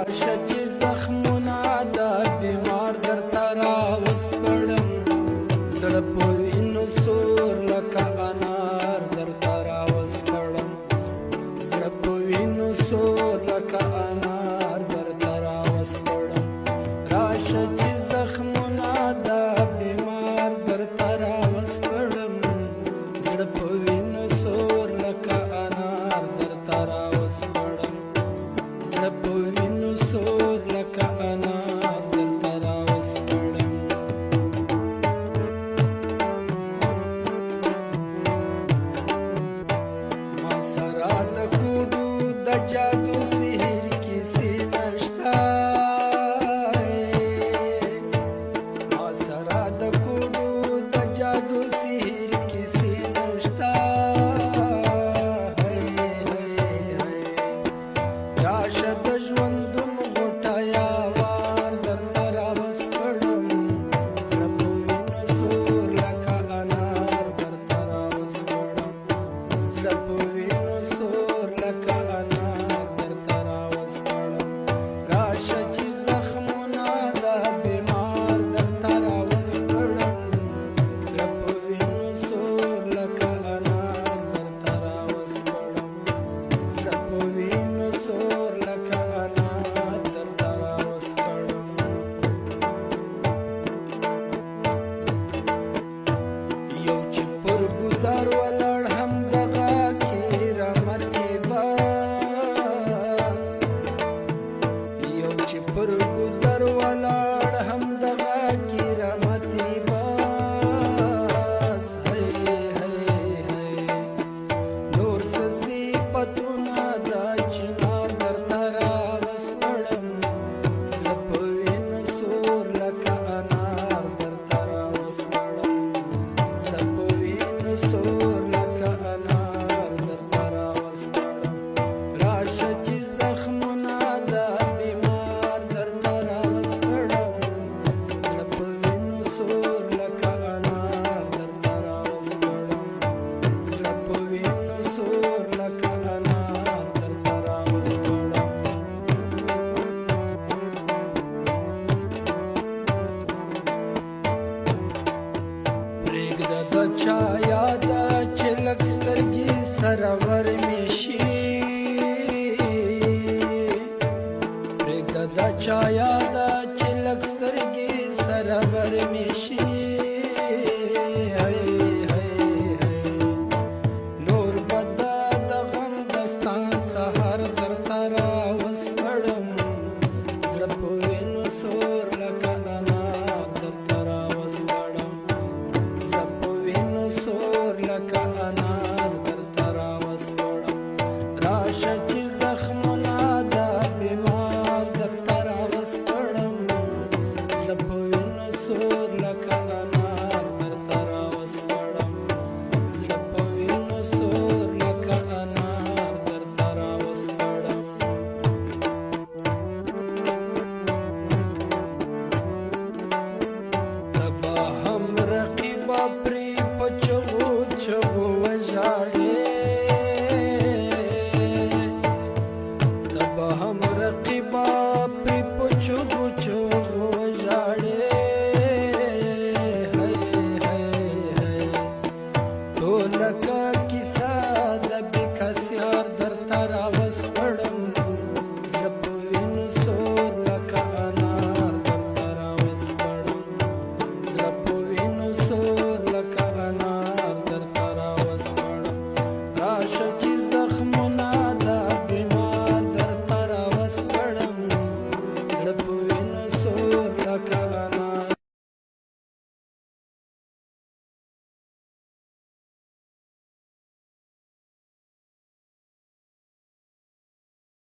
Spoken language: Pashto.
راشه چې زخمونه د بیمار درته راوسپړم زړه په وینو سور لکه انار درته راوسپړم زړه په وینو سور لکه انار درته راوسپړم راشه چې زخمونه د بیمار درته راوسپړم زړه په وینو سور لکه انار درته راوسپړم زړه په وینو سور لکه انار درته راوسپړم ما سره د کوډو د جادو سحر کیسې نشته ما سره د کوډو د جادو سحر کیسې نشته راشه د ژوندون غوټه یوار درته راوسپړم زړه په وینو سور لکه انار درته راوسپړم زړه په وینو سور لکه انار درته راوسپړم راشه چې زخمونه د بیمار درته راوسپړم زړه په وینو سور لکه انار درته راوسپړم زړه په وینو سور لکه انار درته راوسپړم یو چې پر ګودر ولاړ همدغه کې رحمتې بس یو چې پر ګودر ولاړ همدغه کې رحمتې بس نور څه صفتونه د چنار درته راوسپړم زړه په وینو سور لکه انار درته راوسپړم زړه په وینو سور لکه انار درته راوسپړم راشه چې زخمونه د بیمار درته راوسپړم زړه په وینو سور لکه انار درته راوسپړم زړه په وینو سور لکه انار درته راوسپړم پرېږده د چا یاده چې لږ سترګې سره ورمېشي پرېږده د چا یاده چې لږ سترګې سره ورمېشي نور به د غم دستان سهار درته راوسپړم زړه په وینو سور لکه انار درته راوسپړم زړه په وینو سور لکه انار درته راوسپړم راشه چې زخمونه د بیمار درته راوسپړم زړه په وینو سور لکه انار درته راوسپړم زړه په وینو سور لکه انار درته راوسپړم ته به هم رقیبه پرې په چغو چغو وژاړې ته به هم رقیبه